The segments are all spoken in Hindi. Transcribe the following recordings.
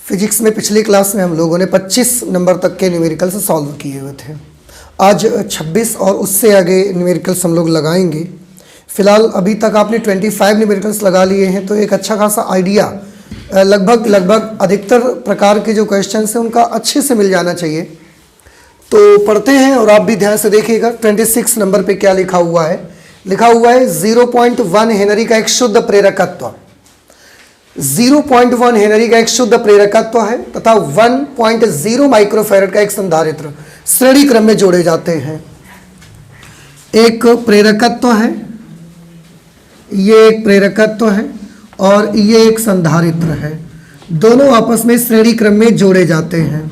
फिजिक्स में पिछली क्लास में हम लोगों ने 25 नंबर तक के न्यूमेरिकल्स सॉल्व किए हुए थे। आज 26 और उससे आगे न्यूमेरिकल्स हम लोग लगाएंगे। फिलहाल अभी तक आपने 25 न्यूमेरिकल्स लगा लिए हैं, तो एक अच्छा खासा आइडिया लगभग अधिकतर प्रकार के जो क्वेश्चन हैं उनका अच्छे से मिल जाना चाहिए। तो पढ़ते हैं और आप भी ध्यान से देखिएगा। 26 नंबर पे क्या लिखा हुआ है? लिखा हुआ है 0.1 हेनरी का एक शुद्ध प्रेरकत्व। 0.1 हेनरी का एक शुद्ध प्रेरकत्व है तथा 1.0 माइक्रोफैरड का एक संधारित्र श्रेणी क्रम में जोड़े जाते हैं। एक प्रेरकत्व है, ये एक प्रेरकत्व है और ये एक संधारित्र है। दोनों आपस में श्रेणी क्रम में जोड़े जाते हैं।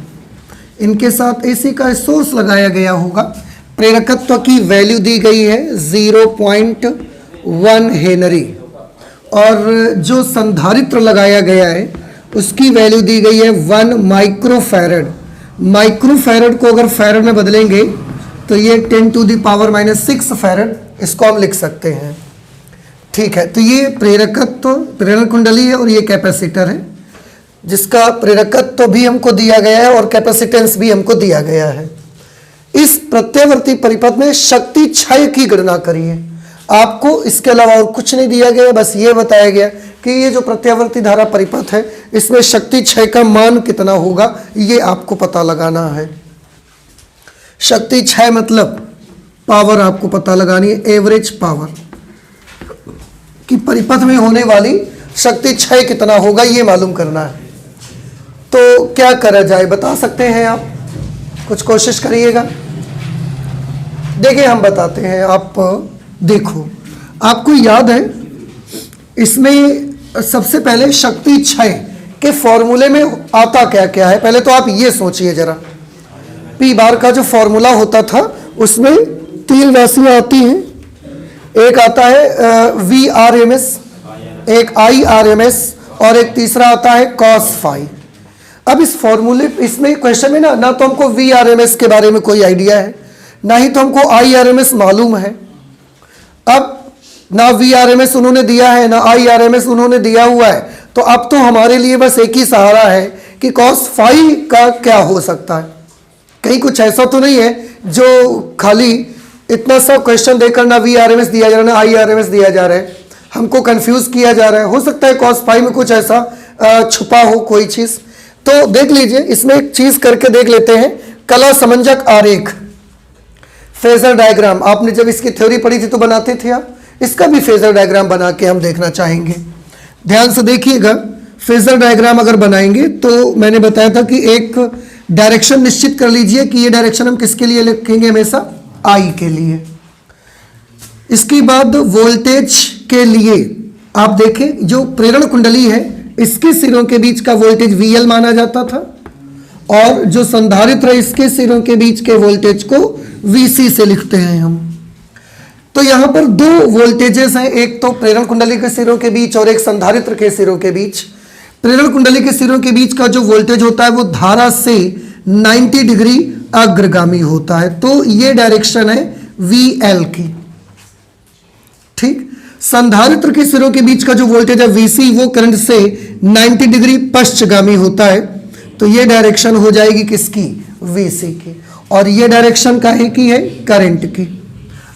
इनके साथ एसी का सोर्स लगाया गया होगा। प्रेरकत्व की वैल्यू दी गई है 0.1 हेनरी और जो संधारित्र लगाया गया है उसकी वैल्यू दी गई है 1 माइक्रोफैरड। माइक्रोफैरड को अगर फैरड में बदलेंगे तो ये 10⁻⁻⁶ फैरड, इसको हम लिख सकते हैं। ठीक है, तो ये प्रेरकत्व प्रेरण कुंडली है और ये कैपेसिटर है जिसका प्रेरकत्व भी हमको दिया गया है और कैपेसिटेंस भी हमको दिया गया है। इस प्रत्यावर्ती परिपथ में शक्ति क्षय की गणना करिए। आपको इसके अलावा और कुछ नहीं दिया गया, बस ये बताया गया कि ये जो प्रत्यावर्ती धारा परिपथ है इसमें शक्ति क्षय का मान कितना होगा, ये आपको पता लगाना है। शक्ति क्षय मतलब पावर आपको पता लगानी है, एवरेज पावर कि परिपथ में होने वाली शक्ति क्षय कितना होगा ये मालूम करना है। तो क्या करा जाए बता सकते हैं आप? कुछ कोशिश करिएगा। देखिए हम बताते हैं, आप देखो। आपको याद है इसमें सबसे पहले शक्ति क्षय के फॉर्मूले में आता क्या क्या है, पहले तो आप ये सोचिए जरा। पी बार का जो फॉर्मूला होता था उसमें 3 राशियां आती हैं। एक आता है VRMS, एक IRMS और एक तीसरा आता है cos फाई। अब इस फॉर्मूले इसमें क्वेश्चन में ना तो हमको VRMS के बारे में कोई आइडिया है, ना ही तो हमको IRMS मालूम है। अब ना VRMS उन्होंने दिया है ना IRMS उन्होंने दिया हुआ है, तो अब तो हमारे लिए बस एक ही सहारा है कि cos फाई का क्या हो सकता है। कहीं कुछ ऐसा तो नहीं है जो खाली इतना सा क्वेश्चन देकर ना VRMS दिया जा रहा है ना IRMS दिया जा रहा है, हमको कंफ्यूज किया जा रहा है। हो सकता है cos फाई में कुछ ऐसा छुपा हो कोई चीज। तो देख लीजिए, इसमें एक चीज करके देख लेते हैं। कला समंजक आरेख, फेजर डायग्राम, आपने जब इसकी थ्योरी पढ़ी थी तो बनाते थे आप। इसका भी फेजर डायग्राम बना के हम देखना चाहेंगे। ध्यान से देखिएगा, फेजर डायग्राम अगर बनाएंगे तो मैंने बताया था कि एक डायरेक्शन निश्चित कर लीजिए कि ये डायरेक्शन हम किसके लिए लिखेंगे, हमेशा आई के लिए। इसके बाद वोल्टेज के लिए आप देखें, जो प्रेरण कुंडली है इसके सिरों के बीच का वोल्टेज VL माना जाता था और जो संधारित्र है इसके सिरों के बीच के वोल्टेज को VC से लिखते हैं हम। तो यहां पर 2 वोल्टेजेस हैं, एक तो प्रेरण कुंडली के सिरों के बीच और एक संधारित्र के सिरों के बीच। प्रेरण कुंडली के सिरों के बीच का जो वोल्टेज होता है वो धारा से 90 डिग्री अग्रगामी होता है, तो ये डायरेक्शन है VL की। ठीक, संधारित्र के सिरों के बीच का जो वोल्टेज है VC वो करंट से 90 डिग्री पश्चगामी होता है, तो ये डायरेक्शन हो जाएगी किसकी, VC की। और ये डायरेक्शन काहे की है, करंट की।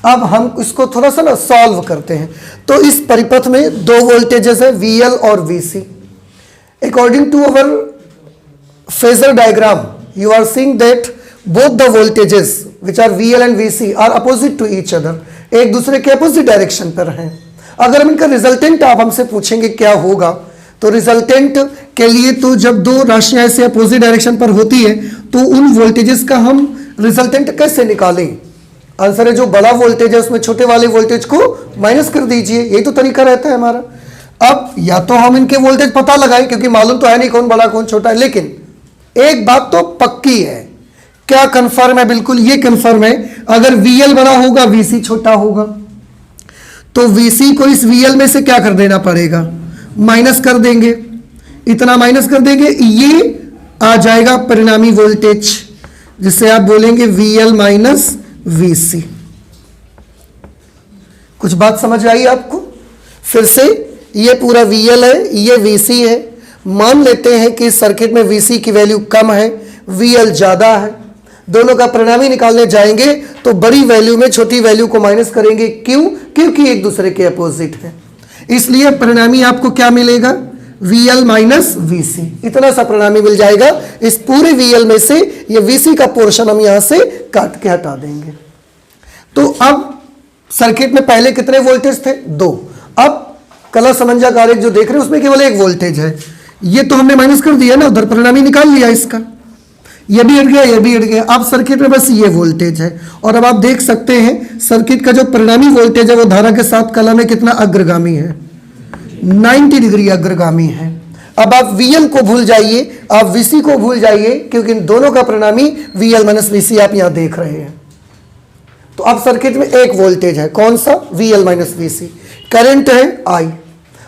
अब हम इसको थोड़ा सा ना सॉल्व करते हैं। तो इस परिपथ में 2 वोल्टेजेस है VL और VC। According to our phasor diagram you are seeing that both the voltages which are VL and VC are opposite to each other, एक दूसरे के अपोजिट डायरेक्शन पर हैं। अगर हम इनका रिजल्टेंट आप हमसे पूछेंगे क्या होगा, तो रिजल्टेंट के लिए तो जब 2 राशियां ऐसे अपोजिट डायरेक्शन पर होती है तो उन वोल्टेजेस का हम रिजल्टेंट कैसे निकालें? आंसर है जो बड़ा वोल्टेज है उसमें छोटे वाले वोल्टेज को माइनस कर दीजिए, यही तो तरीका रहता है हमारा। अब या तो हम इनके वोल्टेज पता लगाएं क्योंकि मालूम तो है नहीं कौन बड़ा कौन छोटा है, लेकिन एक बात तो पक्की है। क्या कंफर्म है? बिल्कुल ये कंफर्म है, अगर VL बड़ा होगा VC छोटा होगा, तो VC को इस VL में से क्या कर देना पड़ेगा, माइनस कर देंगे। इतना माइनस कर देंगे, ये आ जाएगा परिणामी वोल्टेज, जिसे आप बोलेंगे VL माइनस VC। कुछ बात समझ आई आपको? फिर से ये पूरा VL है, ये VC है मान लेते हैं कि इस सर्किट में VC की वैल्यू कम है, VL ज़्यादा है। दोनों का परिणामी निकालने जाएंगे तो बड़ी वैल्यू में छोटी वैल्यू को माइनस करेंगे। क्यों? क्योंकि एक दूसरे के अपोजिट है। इसलिए परिणामी आपको क्या मिलेगा? VL माइनस VC, इतना सा परिणामी मिल जाएगा। इस पूरे VL में से ये VC का पोर्शन हम यहां से काट के हटा देंगे। तो अब सर्किट में पहले कितने वोल्टेज थे? 2। अब कला समंजक आरेख जो देख रहे हैं उसमें केवल एक वोल्टेज है। ये तो हमने माइनस कर दिया ना, उधर परिणामी निकाल लिया इसका, ये भी हट गया, ये भी हट गया। अब सर्किट में बस ये वोल्टेज है। और अब आप देख सकते हैं सर्किट का जो परिणामी वोल्टेज है वो धारा के साथ कला में कितना अग्रगामी है? 90 डिग्री अग्रगामी है। अब आप VL को भूल जाइए, आप VC को भूल जाइए, क्योंकि इन दोनों का परिणामी VL माइनस VC आप यहां देख रहे हैं। तो अब सर्किट में एक वोल्टेज है, कौन सा? VL minus VC। करंट है I।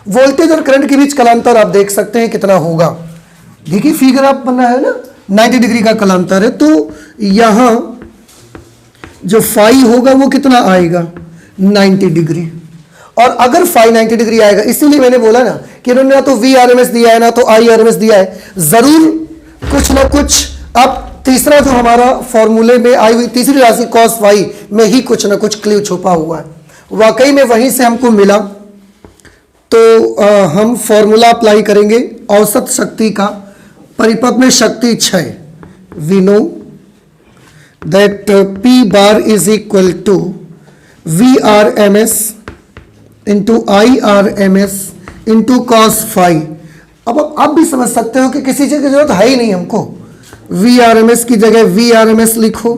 वोल्टेज और करंट के बीच कलांतर आप देख सकते हैं कितना होगा। देखिए फिगर आप बना है ना, 90 डिग्री का कलांतर है। तो यहां जो फाई होगा वो कितना आएगा? 90 डिग्री। और अगर फाई 90 डिग्री आएगा, इसीलिए मैंने बोला ना कि इन्होंने ना तो VRMS दिया है ना तो IRMS दिया है, जरूर कुछ ना कुछ। अब तीसरा जो हमारा फॉर्मूले में आई हुई तीसरी राशि cos फाई में ही कुछ ना कुछ क्लू छुपा हुआ है। वाकई में वहीं से हमको मिला। तो हम फॉर्मूला अप्लाई करेंगे औसत शक्ति का। परिपथ में शक्ति क्षय, we know that P bar is equal to VRMS into IRMS into cos phi. अब आप भी समझ सकते हो कि किसी चीज की जरूरत है ही नहीं हमको। VRMS की जगह VRMS लिखो,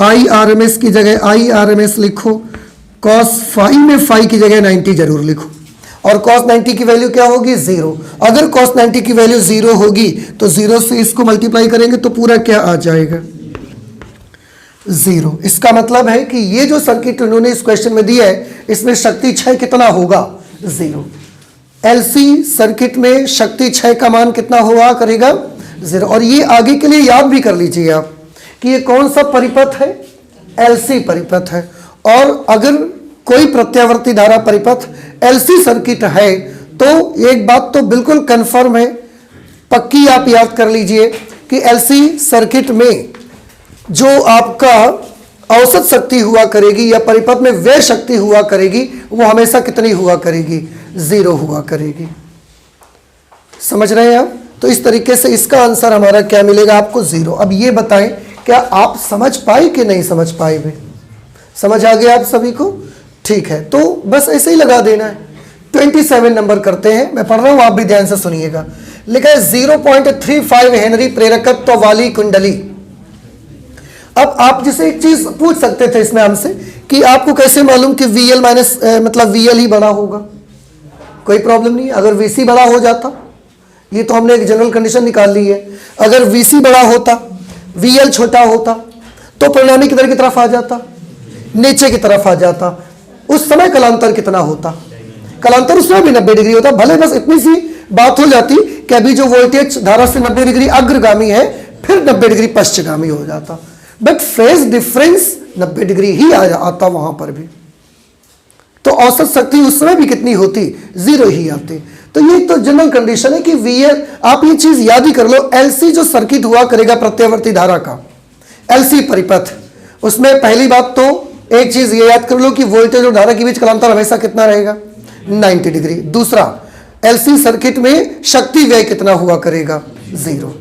IRMS की जगह IRMS लिखो, cos फाई में फाई की जगह 90 जरूर लिखो। और cos 90 की वैल्यू क्या होगी? 0। अगर cos 90 की वैल्यू 0 होगी तो 0 से इसको मल्टीप्लाई करेंगे तो पूरा क्या आ जाएगा? 0। इसका मतलब है कि ये जो सर्किट उन्होंने इस क्वेश्चन में दिया है इसमें शक्ति क्षय कितना होगा? 0। LC सर्किट में शक्ति क्षय का मान कितना हुआ करेगा? 0। और ये आगे के लिए याद भी कर लीजिए आप कि ये कौन सा परिपथ है? LC परिपथ है। और अगर कोई प्रत्यावर्ती धारा परिपथ LC सर्किट है तो एक बात तो बिल्कुल कंफर्म है, पक्की आप याद कर लीजिए कि LC सर्किट में जो आपका औसत शक्ति हुआ करेगी या परिपथ में व्यय शक्ति हुआ करेगी वो हमेशा कितनी हुआ करेगी? 0 हुआ करेगी। समझ रहे हैं आप? तो इस तरीके से इसका आंसर हमारा क्या मिलेगा आपको? 0। अब ये बताएं क्या आप समझ पाए कि नहीं समझ पाए? भी समझ आ गया आप सभी को? ठीक है, तो बस ऐसे ही लगा देना है। 27 नंबर करते हैं, मैं पढ़ रहा हूं, आप भी ध्यान से सुनिएगा। लिखा है 0.35 हेनरी प्रेरकत्व वाली कुंडली। अब आप जिसे एक चीज पूछ सकते थे इसमें हमसे कि आपको कैसे मालूम कि VL माइनस मतलब VL ही बड़ा होगा? कोई प्रॉब्लम नहीं, अगर VC बड़ा हो जाता, ये तो हमने एक जनरल कंडीशन निकाल ली है। अगर VC बड़ा होता, VL छोटा होता तो परिणामी किधर की तरफ आ जाता? नीचे की तरफ आ जाता। उस समय कलांतर कितना होता? कलांतर उस समय भी 90 डिग्री होता। भले बस इतनी सी बात हो जाती कि अभी जो वोल्टेज धारा से 90 डिग्री अग्रगामी है फिर 90 डिग्री पश्चगामी हो जाता, बट फेज डिफरेंस 90 डिग्री ही आता वहां पर भी। तो औसत शक्ति उस समय भी कितनी होती? 0 ही आती। तो ये तो जनरल कंडीशन है कि VL, आप ये चीज याद ही कर लो। LC जो सर्किट हुआ करेगा प्रत्यावर्ती धारा का, LC परिपथ, उसमें पहली बात तो एक चीज ये याद कर लो कि वोल्टेज और धारा के बीच कलांतर हमेशा कितना रहेगा? 90 डिग्री। दूसरा, LC सर्किट में शक्ति व्यय कितना हुआ करेगा? 0।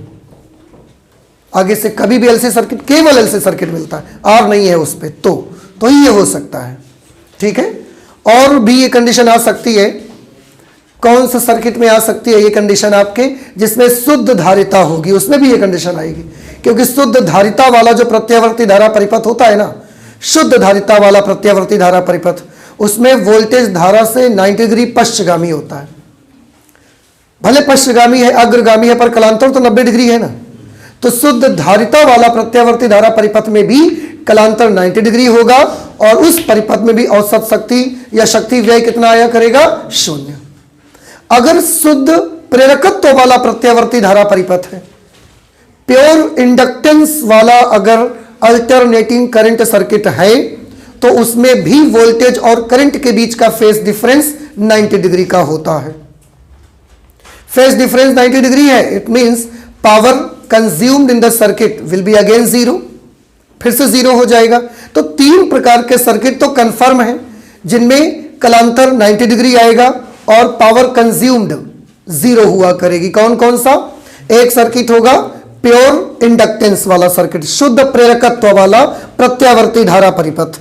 आगे से कभी भी LC सर्किट, केवल LC सर्किट मिलता है, R नहीं है उस पर, तो ही ये हो सकता है। ठीक है, और भी ये कंडीशन आ सकती है। कौन सा सर्किट में आ सकती है ये कंडीशन आपके? जिसमें शुद्ध धारिता होगी, उसमें भी ये कंडीशन आएगी। क्योंकि शुद्ध धारिता वाला जो प्रत्यावर्ती धारा परिपथ होता है ना, शुद्ध धारिता वाला प्रत्यावर्ती धारा परिपथ, उसमें वोल्टेज धारा से 90 डिग्री पश्चगामी होता है। भले पश्चगामी है, अग्रगामी है, पर कलांतर तो 90 डिग्री है ना। तो शुद्ध धारिता वाला प्रत्यावर्ती धारा परिपथ में भी कलांतर 90 डिग्री होगा और उस परिपथ में भी औसत शक्ति या शक्ति व्यय कितना आया करेगा? 0। अगर शुद्ध प्रेरकत्व वाला प्रत्यावर्ती धारा परिपथ है, प्योर इंडक्टेंस वाला अगर अल्टरनेटिंग करंट सर्किट है, तो उसमें भी वोल्टेज और करंट के बीच का फेज डिफरेंस 90 डिग्री का होता है। फेज डिफरेंस 90 डिग्री है, it means power consumed in the circuit will be again zero, फिर से जीरो हो जाएगा। तो तीन प्रकार के सर्किट तो कंफर्म है जिनमें कलांतर 90 डिग्री आएगा और पावर कंज्यूम्ड जीरो हुआ करेगी। कौन कौन सा? एक सर्किट होगा प्योर इंडक्टेंस वाला सर्किट, शुद्ध प्रेरकत्व वाला प्रत्यावर्ती धारा परिपथ।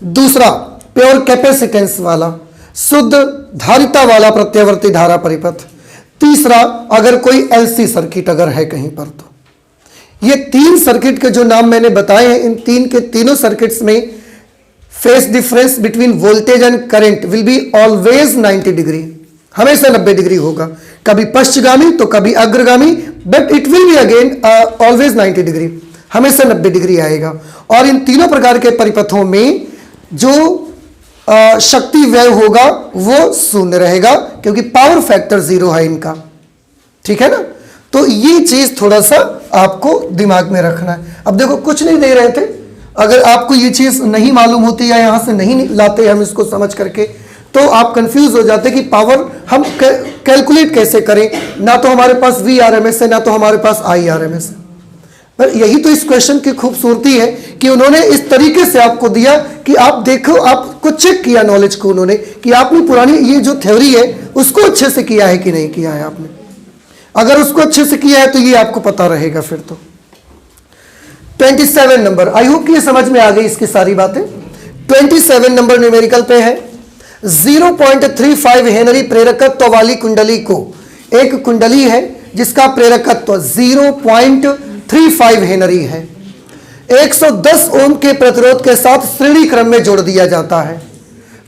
दूसरा प्योर कैपेसिटेंस वाला, शुद्ध धारिता वाला प्रत्यावर्ती धारा परिपथ। तीसरा अगर कोई एलसी सर्किट अगर है कहीं पर, तो ये तीन सर्किट के जो नाम मैंने बताए हैं, इन तीन के तीनों सर्किट्स में phase difference between voltage and current will be always 90 degree, हमेशा 90 डिग्री होगा, कभी पश्चगामी तो कभी अग्रगामी, but it will be again always 90 degree, हमेशा 90 डिग्री आएगा। और इन तीनों प्रकार के परिपथों में जो शक्ति व्यय होगा वो शून्य रहेगा, क्योंकि पावर फैक्टर जीरो है इनका, ठीक है ना। तो ये चीज थोड़ा सा आपको दिमाग में रखना है। अब देखो कुछ नहीं दे रहे थे, अगर आपको ये चीज नहीं मालूम होती या यहां से नहीं लाते हम इसको समझ करके, तो आप कंफ्यूज हो जाते कि पावर हम कैलकुलेट कैसे करें, ना तो हमारे पास VRMS है ना तो हमारे पास IRMS है। पर यही तो इस क्वेश्चन की खूबसूरती है कि उन्होंने इस तरीके से आपको दिया कि आप देखो, आपको चेक किया नॉलेज को उन्होंने कि आपने पुरानी ये जो थ्योरी है उसको अच्छे से किया है कि नहीं किया है आपने। अगर उसको अच्छे से किया है तो ये आपको पता रहेगा। फिर तो 27 नंबर, आई होप कि ये समझ में आ गई इसकी सारी बातें। 27 नंबर न्यूमेरिकल पे है 0.35 हेनरी प्रेरकत्व वाली कुंडली को, एक कुंडली है जिसका प्रेरकत्व 0.35 हेनरी है, 110 ओम के प्रतिरोध के साथ श्रेणी क्रम में जोड़ दिया जाता है।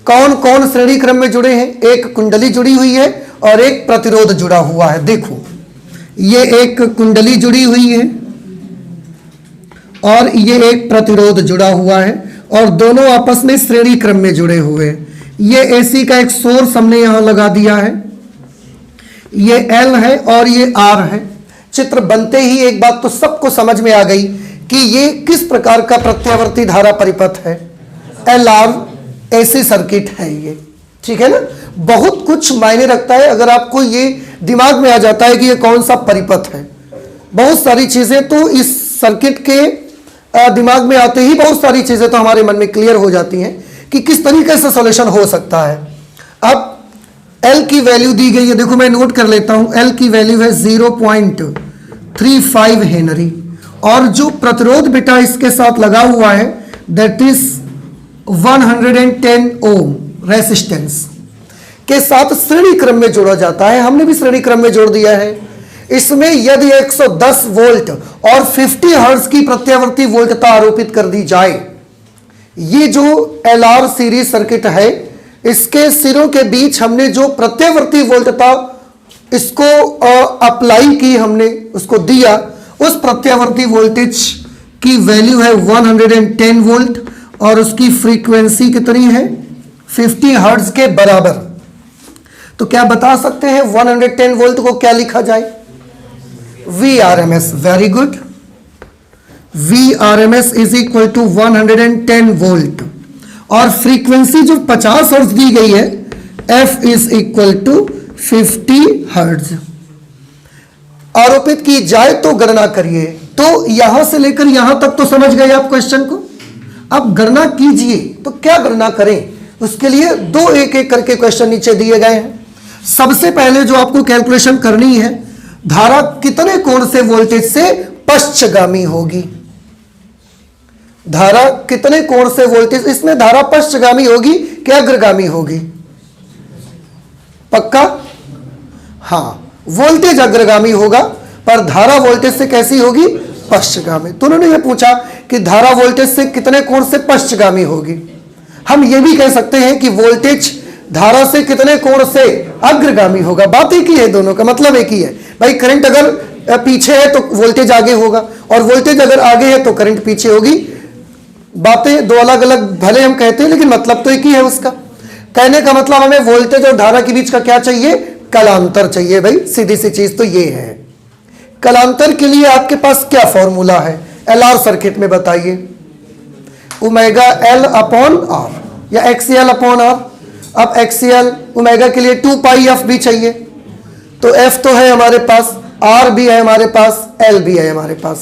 कौन कौन श्रेणी क्रम में जुड़े हैं? एक कुंडली जुड़ी हुई है और एक प्रतिरोध जुड़ा हुआ है। देखो ये एक कुंडली जुड़ी हुई है और ये एक प्रतिरोध जुड़ा हुआ है और दोनों आपस में श्रेणी क्रम में जुड़े हुए हैं। ये एसी का एक सोर्स हमने यहां लगा दिया है, ये एल है और ये आर है। चित्र बनते ही एक बात तो सबको समझ में आ गई कि ये किस प्रकार का प्रत्यावर्ती धारा परिपथ है, LR एसी सर्किट है ये, ठीक है ना। बहुत कुछ मायने रखता है अगर आपको ये दिमाग में आ जाता है कि ये कौन सा परिपथ है। बहुत सारी चीजें तो इस सर्किट के दिमाग में आते ही बहुत सारी चीजें तो हमारे मन में क्लियर हो जाती हैं कि किस तरीके से सॉल्यूशन हो सकता है। अब L की वैल्यू दी गई है, देखो मैं नोट कर लेता हूं। L की वैल्यू है 0.35 हेनरी और जो प्रतिरोध बेटा इसके साथ लगा हुआ है दैट इज 110 ओम रेसिस्टेंस के साथ श्रेणी क्रम में जोड़ा जाता है। हमने भी श्रेणी क्रम में जोड़ दिया है। इसमें यदि 110 वोल्ट और 50 हर्ट्ज की प्रत्यावर्ती वोल्टता आरोपित कर दी जाए, ये जो LR सीरीज सर्किट है इसके सिरों के बीच हमने जो प्रत्यावर्ती वोल्टता इसको अप्लाई की, हमने उसको दिया, उस प्रत्यावर्ती वोल्टेज की वैल्यू है 110 वोल्ट और उसकी फ्रीक्वेंसी कितनी है 50 हर्ट्ज के बराबर। तो क्या बता सकते हैं 110 वोल्ट को क्या लिखा जाए? VRMS। Very good, VRMS is equal to 110 volt और फ्रीक्वेंसी जो 50 हर्ट्ज दी गई है F is equal to 50 hertz आरोपित की जाए तो गणना करिए। तो यहां से लेकर यहां तक तो समझ गए आप क्वेश्चन को। अब गणना कीजिए, तो क्या गणना करें उसके लिए दो एक एक करके क्वेश्चन नीचे दिए गए हैं। सबसे पहले जो आपको कैलकुलेशन करनी है, धारा कितने कोण से वोल्टेज से पश्चगामी होगी। धारा कितने कोण से वोल्टेज, इसमें धारा पश्चगामी होगी क्या अग्रगामी होगी? पक्का? हाँ, वोल्टेज अग्रगामी होगा पर धारा वोल्टेज से कैसी होगी? पश्चगामी। तो उन्होंने ये पूछा कि धारा वोल्टेज से कितने कोण से पश्चगामी होगी। हम ये भी कह सकते हैं कि वोल्टेज धारा से कितने कोण से अग्रगामी होगा। बात एक ही है, दोनों का मतलब एक ही है। भाई करंट अगर पीछे है तो वोल्टेज आगे होगा और वोल्टेज अगर आगे है तो करंट पीछे होगी। बातें दो अलग अलग भले हम कहते हैं लेकिन मतलब तो एक ही है उसका। कहने का मतलब हमें वोल्टेज और धारा के बीच का क्या चाहिए? कलांतर चाहिए। भाई सीधी सी चीज तो ये है। कलांतर के लिए आपके पास क्या फॉर्मूला है LR सर्किट में बताइए? ओमेगा L अपॉन R या XCL अपॉन R। अब XCL ओमेगा के लिए 2 पाई F भी चाहिए, तो एफ तो है हमारे पास, आर भी है हमारे पास, एल भी है हमारे पास,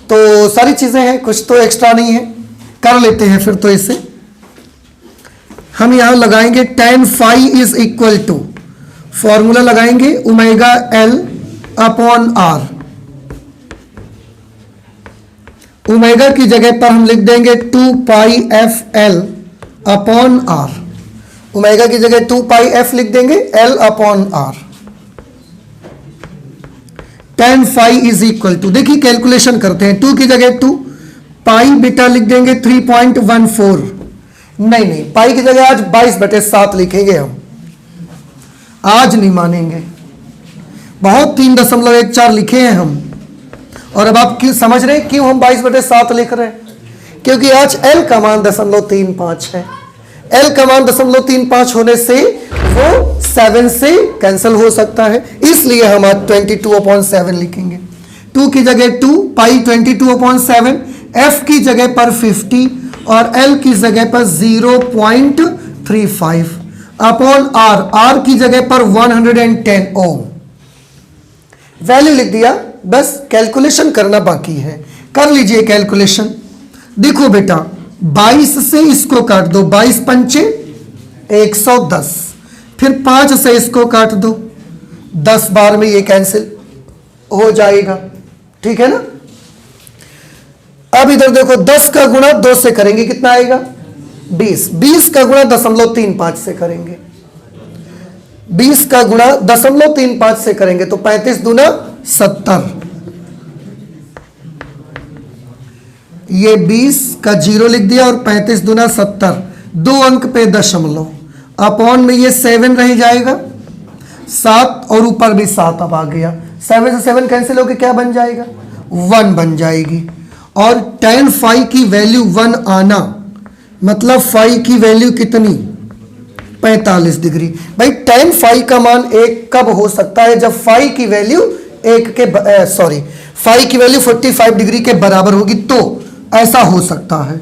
तो सारी चीजें हैं, कुछ तो एक्स्ट्रा नहीं है। कर लेते हैं फिर तो इसे हम यहां लगाएंगे tan phi is equal to, formula लगाएंगे omega L upon R. Omega की जगह पर हम लिख देंगे 2 pi F L upon R. Omega की जगह 2 पाई एफ लिख देंगे, L upon R. tan phi is equal to, देखिए कैलकुलेशन करते हैं, 2 की जगह 2, पाई बीटा लिख देंगे 3.14। नहीं, पाई की जगह आज 22/7 लिखेंगे हम, आज नहीं मानेंगे, बहुत 3.14 लिखे हैं हम। और अब आप क्यों समझ रहे हैं क्यों हम 22/7 लिख रहे हैं? क्योंकि आज एल का मान 0.35 है। एल का मान 0.35 होने से वो 7 से कैंसिल हो सकता है, इसलिए हम आज 22/7 लिखेंगे। 2 की जगह 2, पाई 22/7, एफ की जगह पर 50 और एल की जगह पर 0.35 अपॉन आर, आर की जगह पर 110 ओम। वैल्यू लिख दिया, बस कैलकुलेशन करना बाकी है, कर लीजिए कैलकुलेशन। देखो बेटा 22 से इसको काट दो, 22 पंचे 110, फिर 5 से इसको काट दो, 10 बार में ये कैंसिल हो जाएगा, ठीक है ना। अब इधर देखो 10 का गुणा 2 से करेंगे कितना आएगा? 20। 20 का गुणा 0.35 से करेंगे, 20 का गुणा 0.35 से करेंगे तो 35 दूना 70। ये 20 का 0 लिख दिया और 35 दूना 70, 2 अंक पे दशमलव, अपॉन में ये 7 रह जाएगा, 7 और ऊपर भी 7 अब आ गया, 7 से 7 कैंसिल होकर क्या बन जाएगा? 1 बन जाएगी। और tan फाई की वैल्यू 1 आना मतलब फाई की वैल्यू कितनी? 45 डिग्री। भाई tan फाई का मान 1 कब हो सकता है? जब फाई की वैल्यू फाई की वैल्यू 45 डिग्री के बराबर होगी, तो ऐसा हो सकता है।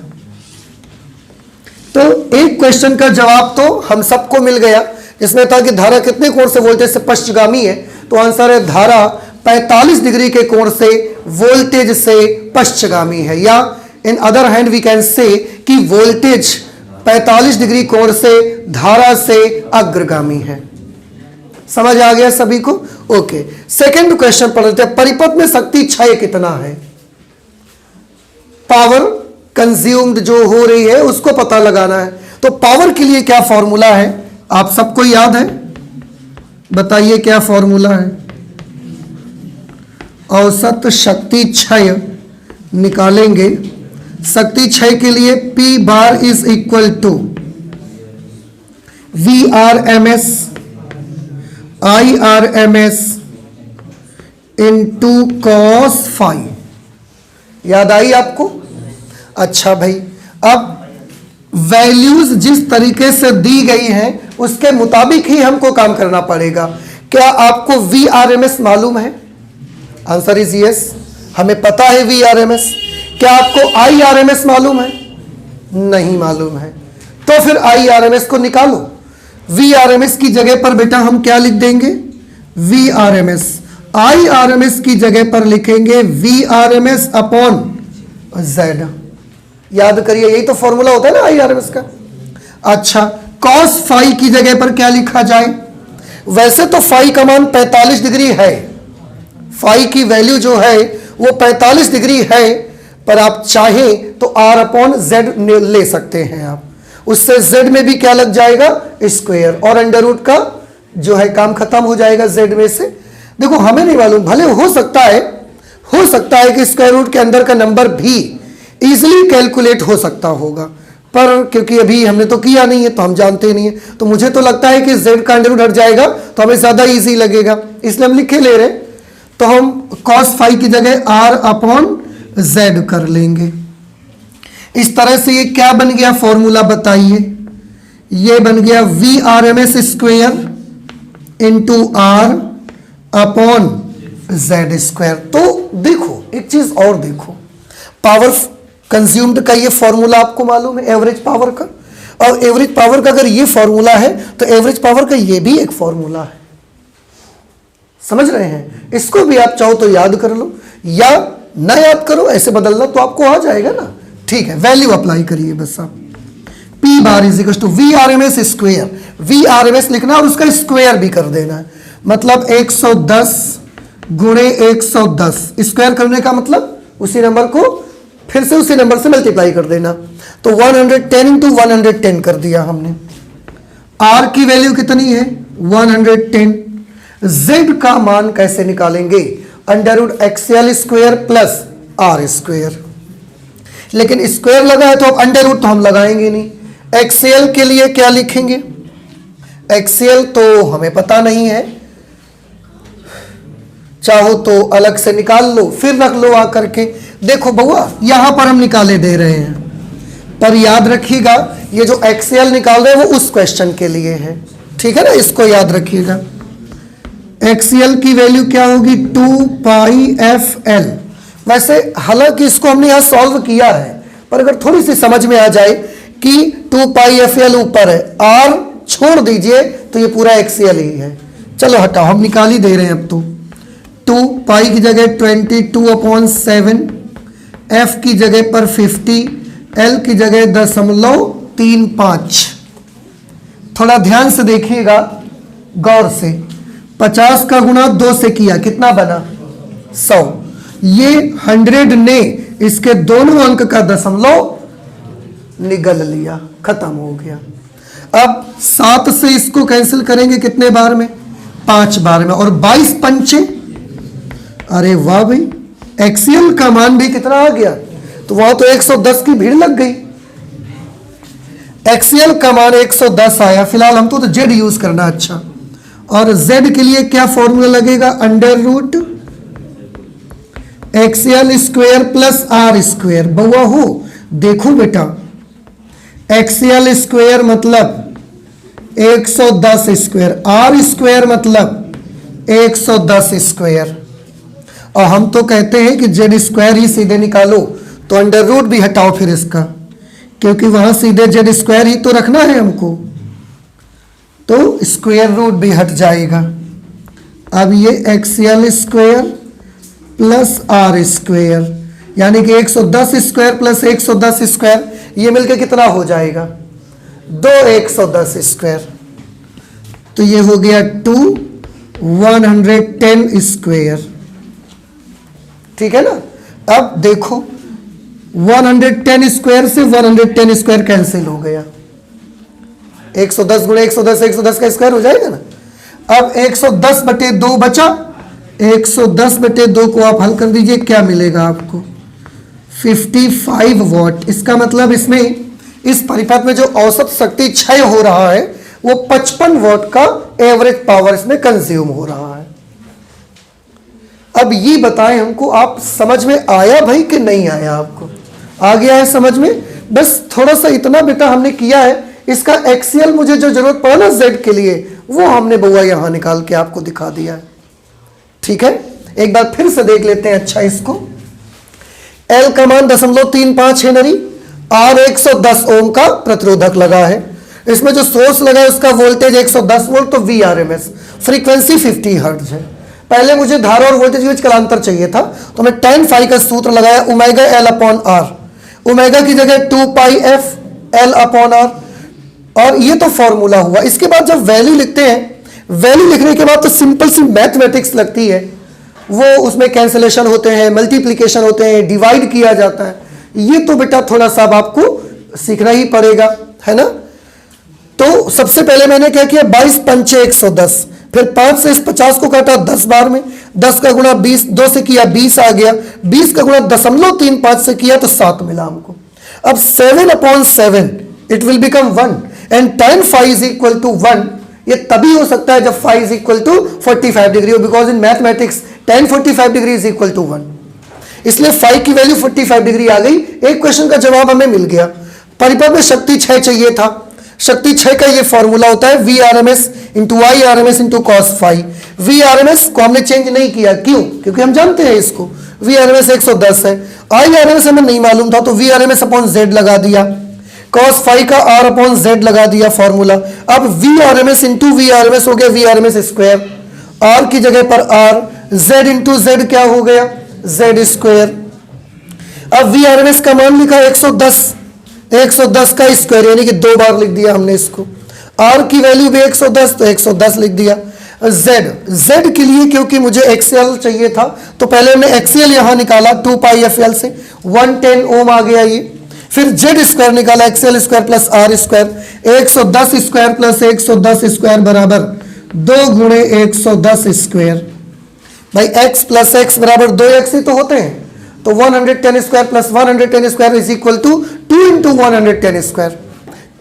तो एक क्वेश्चन का जवाब तो हम सबको मिल गया, जिसमें था कि धारा कितने कोण से वोल्टेज से पश्चगामी है, तो आंसर है धारा 45 डिग्री के कोण से वोल्टेज से पश्चगामी है, या in other hand we can say कि वोल्टेज 45 डिग्री कोण से धारा से अग्रगामी है। समझ आ गया सभी को? ओके, सेकंड क्वेश्चन पढ़ लेते हैं। परिपथ में शक्ति क्षय कितना है? पावर कंज्यूम्ड जो हो रही है उसको पता लगाना है। तो पावर के लिए क्या फॉर्मूला है? आप सबको याद है? बताइए क्या फॉर्मूला है? औसत शक्ति क्षय निकालेंगे। शक्ति क्षय के लिए P bar is equal to VRMS IRMS into cos phi. याद आई आपको? अच्छा भाई, अब वैल्यूज जिस तरीके से दी गई हैं उसके मुताबिक ही हमको काम करना पड़ेगा। क्या आपको VRMS मालूम है? आंसर इज यस, हमें पता है VRMS। क्या आपको IRMS मालूम है? नहीं मालूम है। तो फिर IRMS को निकालो। VRMS की जगह पर बेटा हम क्या लिख देंगे? VRMS। IRMS की जगह पर लिखेंगे VRMS अपॉन Z। याद करिए, यही तो फॉर्मूला होता है ना IRMS का। अच्छा, cos फाई की जगह पर क्या लिखा जाए? वैसे तो फाई का मान 45 डिग्री है, फाई की वैल्यू जो है वो 45 डिग्री है, पर आप चाहें तो R अपॉन Z ले सकते हैं आप। उससे Z में भी क्या लग जाएगा? स्क्वायर, और अंडर रूट का जो है काम खत्म हो जाएगा Z में से। देखो हमें नहीं मालूम, भले हो सकता है कि स्क्वायर रूट के अंदर का नंबर भी इजीली कैलकुलेट हो सकता होगा, पर क्योंकि अभी हमने तो किया नहीं है तो हम जानते नहीं है। तो मुझे तो लगता है कि Z का अंडर रूट हट जाएगा तो हमें ज्यादा इजी लगेगा, इसलिए हम लिखे ले रहे। तो हम cos फाई की जगह R अपॉन Z कर लेंगे। इस तरह से ये क्या बन गया फॉर्मूला बताइए? ये बन गया VRMS square into R upon Z square. तो देखो एक चीज और देखो, पावर कंज्यूम्ड का ये फॉर्मूला आपको मालूम है एवरेज पावर का, और एवरेज पावर का अगर ये फॉर्मूला है तो एवरेज पावर का ये भी एक फॉर्मूला है। समझ रहे हैं? इसको भी आप चाहो तो याद कर लो या ना याद करो, ऐसे बदलना तो आपको आ जाएगा ना। ठीक है, वैल्यू अप्लाई करिए बस आप। P bar is equal to VRMS square, VRMS लिखना और उसका स्क्वायर भी कर देना है, मतलब 110 गुणे 110, स्क्वायर करने का मतलब उसी नंबर को फिर से उसी नंबर से मल्टीप्लाई कर देना। तो 110 इंटू 110 कर दिया हमने। R की वैल्यू कितनी है? 110। Z का मान कैसे निकालेंगे? √XL square plus R square, लेकिन स्क्वायर लगा है तो अब अंडर रूट तो हम लगाएंगे नहीं। XL के लिए क्या लिखेंगे? XL तो हमें पता नहीं है, चाहो तो अलग से निकाल लो फिर रख लो आकर के। देखो बउआ, यहां पर हम निकाले दे रहे हैं, पर याद रखिएगा ये जो XL निकाल रहे हैं वो उस क्वेश्चन के लिए है, ठीक है ना, इसको याद रखिएगा। XL की वैल्यू क्या होगी? 2πfl। वैसे हालांकि इसको हमने यहां सॉल्व किया है, पर अगर थोड़ी सी समझ में आ जाए कि 2πfl ऊपर है, R छोड़ दीजिए तो ये पूरा XL ही है। चलो हटाओ, हम निकाल ही दे रहे हैं अब तो। 2 की जगह 22/7, F की जगह पर 50, L की जगह 0.35। थोड़ा ध्यान से देखिएगा गौर से। 50 का गुणा 2 से किया, कितना बना? 100। ये 100 ने इसके दोनों अंक का दशमलव निगल लिया, खत्म हो गया। अब 7 से इसको कैंसिल करेंगे कितने बार में? 5 बार में, और 22 पंचे, अरे वाह भाई, XL का मान भी कितना आ गया? तो वहां तो 110 की भीड़ लग गई। XL का मान 110 आया। फिलहाल हमको तो Z यूज करना। अच्छा, और Z के लिए क्या फॉर्मूला लगेगा? √XL square plus R square. बउआ हो, देखो बेटा, XL स्क्वायर मतलब 110 स्क्वायर, R स्क्वायर मतलब 110 स्क्वायर, और हम तो कहते हैं कि Z स्क्वायर ही सीधे निकालो, तो अंडर रूट भी हटाओ फिर इसका, क्योंकि वहां सीधे Z स्क्वायर ही तो रखना है हमको, तो स्क्वायर रूट भी हट जाएगा। अब ये XL square plus R square, यानी कि 110 स्क्वायर प्लस 110 स्क्वायर, ये मिलके कितना हो जाएगा? 110 स्क्वायर। तो ये हो गया 110 स्क्वायर, ठीक है ना। अब देखो 110 स्क्वायर से 110 स्क्वायर कैंसिल हो गया, 110 गुणे 110, 110 का स्क्वायर हो जाएगा ना। अब 110/2 बचा, 110/2 को आप हल कर दीजिए, क्या मिलेगा आपको? 55 वॉट। इसका मतलब इसमें इस परिपथ में जो औसत शक्ति क्षय हो रहा है वो 55 वॉट का एवरेज पावर इसमें कंज्यूम हो रहा है। अब ये बताएं हमको, आप समझ में आया भाई कि नहीं आया? आपको आ गया है समझ में? बस थोड़ा सा इतना बेटा हमने किया है, इसका XL मुझे जो जरूरत पड़ा ना Z के लिए, वो हमने बउआ यहां निकाल के आपको दिखा दिया है, ठीक है। एक बार फिर से देख लेते हैं। अच्छा, इसको L का मान 0.35 हेनरी, R 110 ओम का प्रतिरोधक लगा है, इसमें जो सोर्स लगा है उसका वोल्टेज 110 वोल्ट, तो VRMS, फ्रीक्वेंसी 50 हर्ट्ज है। पहले मुझे धारा और वोल्टेज के बीच कालांतर चाहिए था, तो मैं tan phi का सूत्र लगाया, ओमेगा L/R, ओमेगा की जगह 2πfL/R, और ये तो फॉर्मूला हुआ। इसके बाद जब वैल्यू लिखते हैं, वैल्यू लिखने के बाद तो सिंपल सी मैथमेटिक्स लगती है, वो उसमें कैंसिलेशन होते हैं, मल्टीप्लिकेशन होते हैं, डिवाइड किया जाता है। ये तो बेटा थोड़ा सा आपको सीखना ही पड़ेगा, है ना। तो सबसे पहले मैंने क्या किया, 22 पंचे 110, फिर 5 से इस 50 को काटा 10 बार में, 10 का गुणा 20, 2 से किया 20 आ गया, 20 का गुणा 0.35 से किया तो 7 मिला हमको। अब 7/7 it will become 1 and tan phi is equal to 1। ये तभी हो सकता है जब phi is equal to 45 degree हो, because in mathematics tan 45 degree is equal to 1, इसलिए phi की वैल्यू 45 डिग्री आ गई। एक क्वेश्चन का जवाब हमें मिल गया। परिपथ में शक्ति 6 चाहिए था, शक्ति 6 का ये फॉर्मूला होता है VRMS into IRMS into cos phi। VRMS को हमने चेंज नहीं किया, क्यों? क्योंकि हम जानते हैं इसको, VRMS 110 है, IRMS हमें नहीं मालूम था, तो VRMS/Z लगा दिया, cos phi का R/Z लगा दिया फॉर्मूला। अब VRMS इंटू VRMS हो गया VRMS स्क्वायर, आर की जगह पर आर, जेड इंटू जेड क्या हो गया, जेड स्क्वायर। अब वी आर एम एस का मान लिखा 110, 110 का स्क्वायर यानी कि 2 बार लिख दिया हमने इसको। आर की वैल्यू भी 110 तो 110 लिख दिया। जेड के लिए क्योंकि मुझे एक्सएल चाहिए था तो पहले हमने एक्सएल यहां निकाला 2 पाई एफ एल से, 110 ओम आ गया ये। फिर जेड स्क्वायर निकाला, XL square plus R square, 110 square plus 110 square बराबर 2 गुणे 110 स्क्वायर। भाई x प्लस एक्स बराबर 2x ही तो होते हैं, तो 110 square plus 110 square is equal to 2 into 110 square,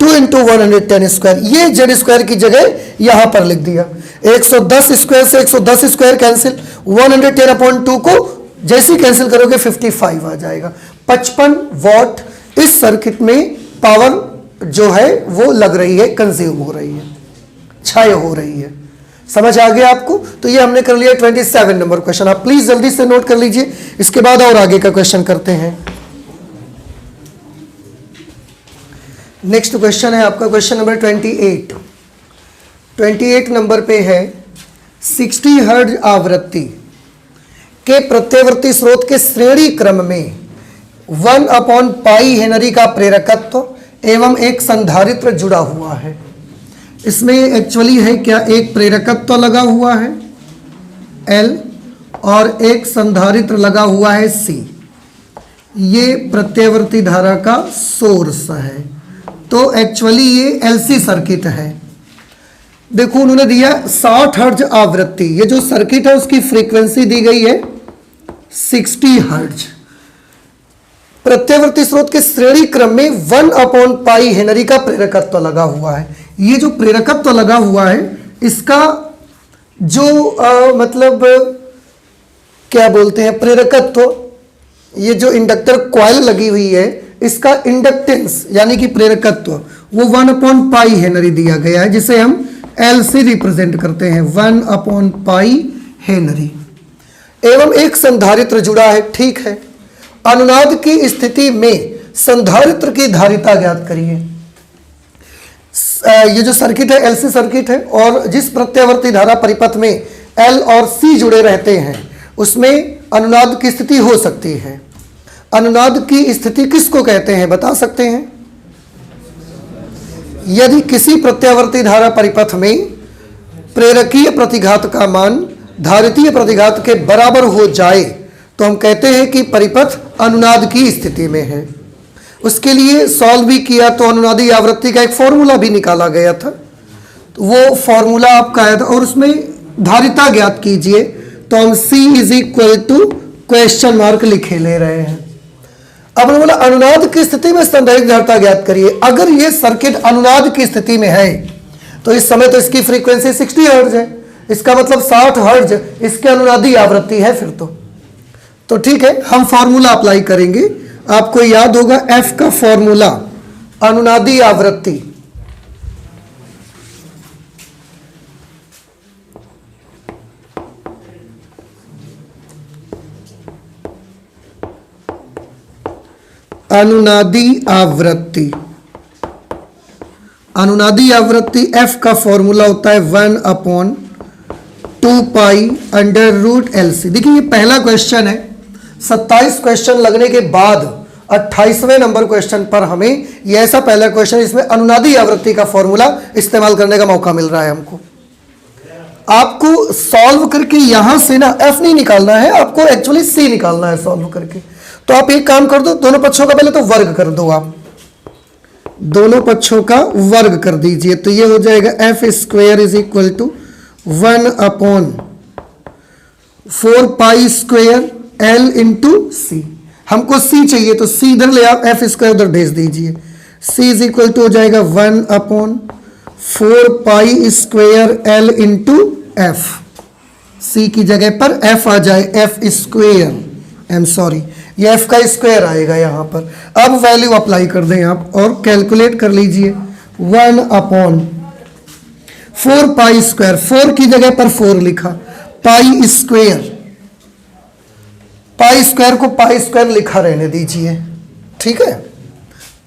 2 into 110 square. ये जेड स्क्वायर की जगह यहां पर लिख दिया। 110 स्क्वायर से 110 स्क्वायर कैंसिल, 110 अपॉन 2 को जैसे ही कैंसिल करोगे 55 आ जाएगा। 55 वॉट इस सर्किट में पावर जो है वो लग रही है, कंज्यूम हो रही है, क्षय हो रही है। समझ आ गया आपको? तो ये हमने कर लिया 27 नंबर क्वेश्चन। आप प्लीज जल्दी से नोट कर लीजिए, इसके बाद और आगे का क्वेश्चन करते हैं। नेक्स्ट क्वेश्चन है आपका क्वेश्चन नंबर 28। 28 नंबर पे है 60 हर्ट्ज आवृत्ति के प्रत्यवर्ती स्रोत के श्रेणी क्रम में 1 अपॉन पाई हेनरी का प्रेरकत्व एवं एक संधारित्र जुड़ा हुआ है। इसमें एक्चुअली है क्या, एक प्रेरकत्व लगा हुआ है L और एक संधारित्र लगा हुआ है C। ये प्रत्यवर्ती धारा का सोर्स है, तो एक्चुअली ये LC सर्किट है। देखो उन्होंने दिया 60 हर्ट्ज आवृत्ति, ये जो सर्किट है उसकी फ्रीक्वेंसी दी गई है 60 हर्ट्ज। प्रत्यवर्ती स्रोत के श्रेणी क्रम में 1 अपॉन पाई हेनरी का प्रेरकत्व लगा हुआ है। ये जो प्रेरकत्व लगा हुआ है इसका जो मतलब क्या बोलते हैं प्रेरकत्व, ये जो इंडक्टर कॉइल लगी हुई है इसका इंडक्टेंस यानी कि प्रेरकत्व वो 1 अपॉन पाई हेनरी दिया गया है, जिसे हम एल से रिप्रेजेंट करते हैं 1 अपॉन पाई हेनरी। एवं एक संधारित्र जुड़ा है, ठीक है। अनुनाद की स्थिति में संधारित्र की धारिता ज्ञात करिए। ये जो सर्किट है एलसी सर्किट है और जिस प्रत्यावर्ती धारा परिपथ में एल और सी जुड़े रहते हैं उसमें अनुनाद की स्थिति हो सकती है। अनुनाद की स्थिति किसको कहते हैं बता सकते हैं? यदि किसी प्रत्यावर्ती धारा परिपथ में प्रेरकीय प्रतिघात का मान धारितीय प्रतिघात के बराबर हो जाए तो हम कहते हैं कि परिपथ अनुनाद की स्थिति में है। उसके लिए सॉल्व भी किया तो अनुनादी आवृत्ति का एक फॉर्मूला भी निकाला गया था, तो वो फॉर्मूला आपका आया था और उसमें धारिता ज्ञात कीजिए, तो हम C is equal to question mark लिखे ले रहे हैं। अब बोला अनुनाद की स्थिति में संधारित्र धारिता ज्ञात करिए। अगर ये सर्किट अनुनाद की स्थिति में है तो इस समय तो इसकी फ्रीक्वेंसी 60 हर्ट्ज है, इसका मतलब 60 हर्ट्ज इसके अनुनादी आवृत्ति है फिर तो ठीक है, हम फॉर्मूला अप्लाई करेंगे। आपको याद होगा F का फॉर्मूला अनुनादी आवृत्ति अनुनादी आवृत्ति F का फॉर्मूला होता है 1 upon 2 pi under root LC। देखिए ये पहला क्वेश्चन है, 27 क्वेश्चन लगने के बाद 28वें नंबर क्वेश्चन पर हमें ये ऐसा पहला क्वेश्चन इसमें अनुनादी आवृत्ति का फॉर्मूला इस्तेमाल करने का मौका मिल रहा है हमको। आपको सॉल्व करके यहां से ना F नहीं निकालना है, आपको एक्चुअली C निकालना है सॉल्व करके। तो आप एक काम कर दो, दोनों पक्षों का पहले तो वर्ग कर दो, आप दोनों पक्षों का वर्ग कर दीजिए, तो ये हो जाएगा F square is equal to 1 upon 4 pi square L into C। हमको C चाहिए तो C इधर ले आप, F स्क्वायर उधर भेज दीजिए। C इज इक्वल टू हो जाएगा 1 upon 4 pi square L into F। C की जगह पर F आ जाए, F स्क्वायर, ये F का स्क्वायर आएगा यहाँ पर। अब वैल्यू अप्लाई कर दें आप और कैलकुलेट कर लीजिए 1 अपॉन 4 पाई स्क्वायर, 4 की जगह पर 4 लिखा, पाई स्क्वायर, पाई स्क्वायर को पाई स्क्वायर लिखा रहने दीजिए, ठीक है।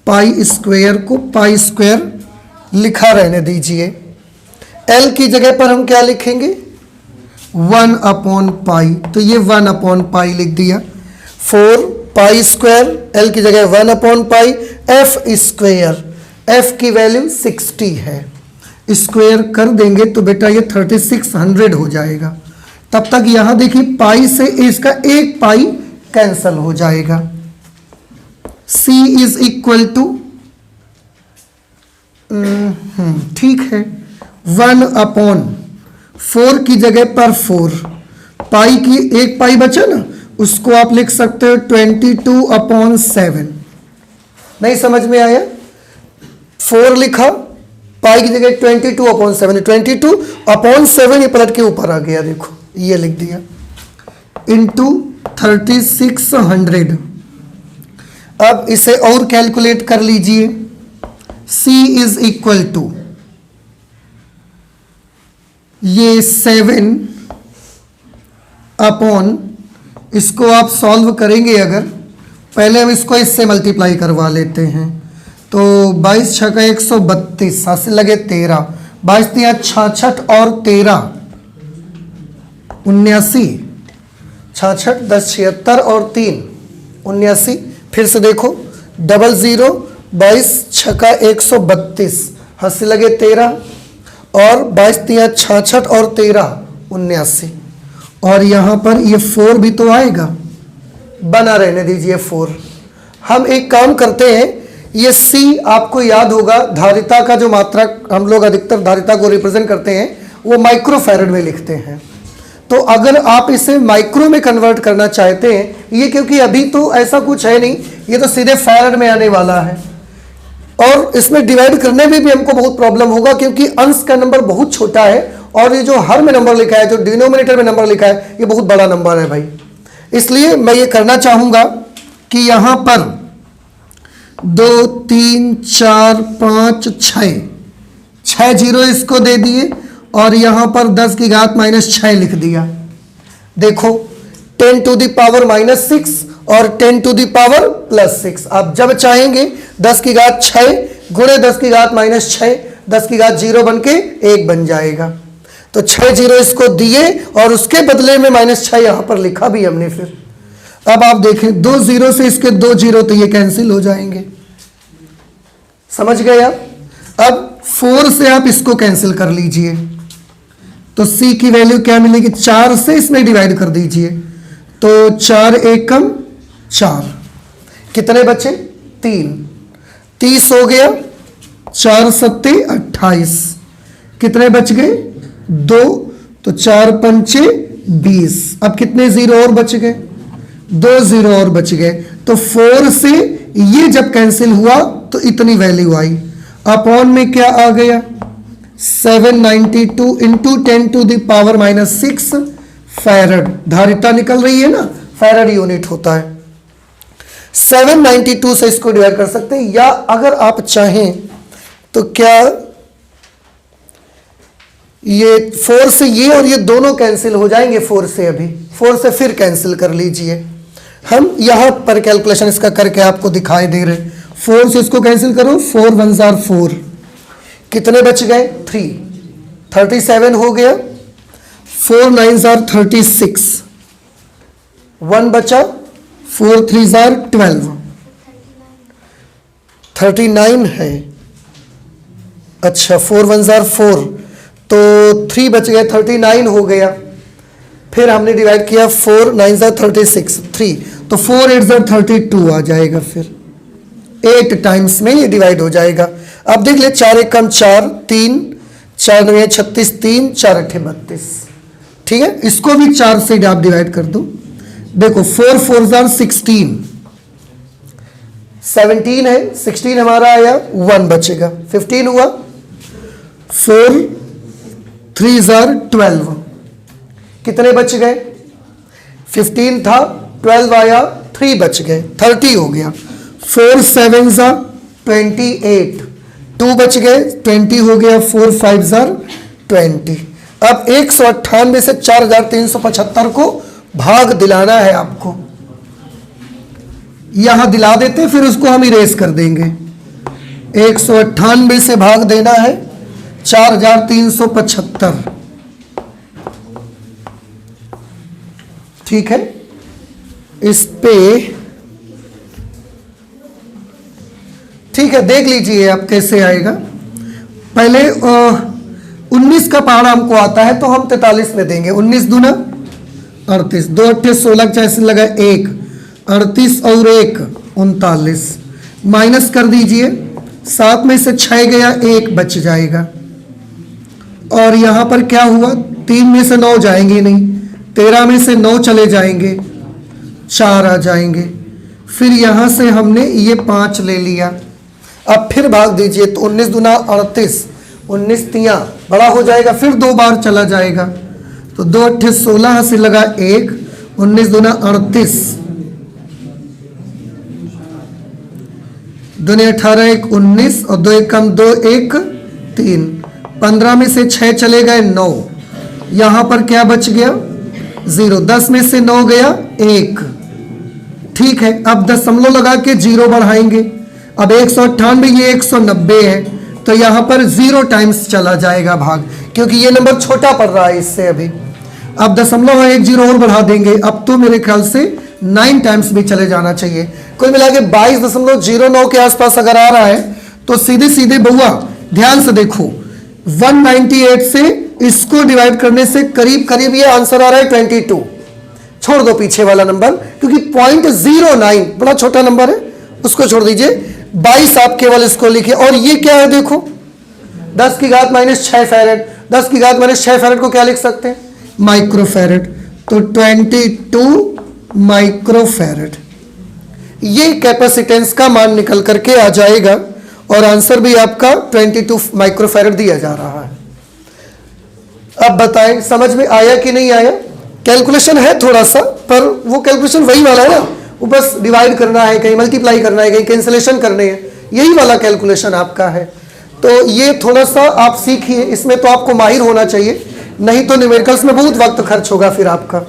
पाई स्क्वायर को पाई स्क्वायर लिखा रहने दीजिए। L की जगह पर हम क्या लिखेंगे? 1 अपॉन पाई, तो ये 1 अपॉन पाई लिख दिया। 4 पाई स्क्वायर, एल की जगह 1 upon pi, F square, F की वैल्यू 60 है, स्क्वायर कर देंगे तो बेटा ये 3600 हो जाएगा। तब तक यहां देखिए पाई से इसका एक पाई कैंसल हो जाएगा। C इज इक्वल टू, ठीक है, 1 अपॉन 4 की जगह पर 4, पाई की एक पाई बचा ना, उसको आप लिख सकते हो 22 अपॉन 7। नहीं समझ में आया? 4 लिखा, पाई की जगह 22 अपॉन 7, 22 अपॉन 7 ये पलट के ऊपर आ गया, देखो ये लिख दिया, इंटू 3600। अब इसे और कैलकुलेट कर लीजिए। C इज इक्वल टू, ये 7 अपॉन, इसको आप सॉल्व करेंगे अगर, पहले हम इसको इससे मल्टीप्लाई करवा लेते हैं, तो 22 छक्का 132, हाथ से लगे 13, 22 तिया 66 और 13 79, 66 10 76 और 3 79। फिर से देखो, 00 22 छक्का 132, हाथ से लगे 13 और 22 तिया 66 और 13 79, और यहाँ पर ये 4 भी तो आएगा, बना रहने दीजिए 4। हम एक काम करते हैं, ये C आपको याद होगा, धारिता का जो मात्रक हम लोग अधिकतर धारिता को रिप्रेजेंट करते हैं वो माइक्रो फैरड में लिखते हैं। तो अगर आप इसे माइक्रो में कन्वर्ट करना चाहते हैं, ये क्योंकि अभी तो ऐसा कुछ है नहीं, ये तो सीधे फैरड में आने वाला है, और इसमें डिवाइड करने में भी हमको बहुत प्रॉब्लम होगा क्योंकि अंश का नंबर बहुत छोटा है, और ये जो हर में नंबर लिखा है, जो डिनोमिनेटर में नंबर लिखा है, ये बहुत बड़ा नंबर है भाई। इसलिए मैं ये करना चाहूँगा कि यहाँ पर 2 3 4 5 6 जीरो इसको दे दिए, और यहाँ पर 10 की घात -6 लिख दिया। देखो 10 टू द पावर -6 और 10 टू द पावर +6, आप जब चाहेंगे 10 की घात 6 गुणे 10 की घात -6, 10 की घात 0 बन के 1 बन जाएगा। तो 6 जीरो इसको दिए और उसके बदले में -6 यहाँ पर लिखा भी हमने। फिर अब आप देखें 2 जीरो से इसके 2 जीरो, तो ये कैंसिल हो जाएंगे, समझ गए आप? अब 4 से आप इसको कैंसिल कर लीजिए, तो C की वैल्यू क्या मिलेगी, 4 से इसमें डिवाइड कर दीजिए, तो 4 एकम 4, कितने बचे 3, 30 हो गया, 4 सत्ते 28, कितने बच गए 2, तो 4 पंचे 20। अब कितने जीरो और बच गए, 2 जीरो और बच गए, तो 4 से ये जब कैंसिल हुआ तो इतनी वैल्यू आई। अपॉन में क्या आ गया, 792 into 10 to the power -6 farad, धारिता निकल रही है ना, फैरड यूनिट होता है। 792 से इसको डिवाइड कर सकते हैं, या अगर आप चाहें तो क्या ये 4 से ये और ये दोनों कैंसिल हो जाएंगे, 4 से अभी, 4 से फिर कैंसिल कर लीजिए। हम यहां पर कैलकुलेशन इसका करके आपको दिखाई दे रहे। 4 से इसको कैंसिल करो, 4 1 जार 4, कितने बच गए 3, 37 हो गया, 4 9 जार 36, 1 बचा, 4 3 जार 12, 39 है। अच्छा 4 1 जार 4, तो 3 बच गए, 39 हो गया। फिर हमने डिवाइड किया, 4 9 जार 36, 3, तो 4 8 जार 32 आ जाएगा। फिर 8 टाइम्स में ये डिवाइड हो जाएगा। अब देख ले, 4 1 कम 4, 3 4 9 36, 3 4 8 32, ठीक है। इसको भी 4 से आप डिवाइड कर दो। देखो 4 4 जार 16, 17 है, 16 हमारा आया, 1 बचेगा, 15 हुआ, 4 3 जार 12, कितने बच गए, 15 था, 12 आया, 3 बच गए, 30 हो गया। 4 7 जार 28, 2 बच गए, 20 हो गया, 4 5 जार 20। अब 198 से 4375 को भाग दिलाना है आपको, यहां दिला देते, फिर उसको हम इरेज कर देंगे। 198 से भाग देना है 4375, ठीक है, इस पे ठीक है, देख लीजिए आप कैसे आएगा। पहले 19 का पहाड़ा हमको आता है तो हम 43 में देंगे। 19 दूना 38, 2 अट्ठे 16 चाहे लगा 1, 38 और 1 39, माइनस कर दीजिए, 7 में से 6 गया, 1 बच जाएगा। और यहाँ पर क्या हुआ, 3 में से 9 जाएंगे नहीं, 13 में से 9 चले जाएंगे, 4 आ जाएंगे। फिर यहाँ से हमने ये 5 ले लिया। अब फिर भाग दीजिए तो 19 दूना 38, 19 तियाँ बड़ा हो जाएगा, फिर 2 बार चला जाएगा तो 2 अट्ठे 16 से लगा 1, 19 दूना 38, दूनी 18 1 19 और 2 1 कम 2 1 3, 15 में से 6 चले गए 9, यहाँ पर क्या बच गया 0, 10 में से 9 गया 1। ठीक है, अब दशमलव लगा के 0 बढ़ाएंगे। अब 198, ये 190 है तो यहाँ पर 0 टाइम्स चला जाएगा भाग, क्योंकि ये नंबर छोटा पड़ रहा है इससे अभी। अब दशमलव 1 0 और बढ़ा देंगे, अब तो मेरे ख्याल से 9 टाइम्स भी चले जाना चाहिए। कुल मिला के 22.09 के आसपास अगर आ रहा है तो सीधे सीधे बउआ ध्यान से देखो, 198 से इसको डिवाइड करने से करीब करीब ये आंसर आ रहा है 22। छोड़ दो पीछे वाला नंबर, क्योंकि 0.09 बड़ा छोटा नंबर है, उसको छोड़ दीजिए। 22 आप केवल इसको लिखिए। और ये क्या है देखो, 10 की घात -6 फैरेड, 10 की घात -6 फैरेड को क्या लिख सकते हैं, माइक्रोफैरेड। तो 22 माइक्रोफैरेड ये कैपेसिटेंस का मान निकल करके आ जाएगा और आंसर भी आपका 22 माइक्रोफैरेड दिया जा रहा है। अब बताएं समझ में आया कि नहीं आया। कैलकुलेशन है थोड़ा सा, पर वो कैलकुलेशन वही वाला है ना, वो बस डिवाइड करना है, कहीं मल्टीप्लाई करना है, कहीं कैंसिलेशन करने हैं, यही वाला कैलकुलेशन आपका है। तो ये थोड़ा सा आप सीखिए, इसमें तो आपको माहिर होना चाहिए, नहीं तो न्यूमेरिकल्स में बहुत वक्त खर्च होगा फिर आपका।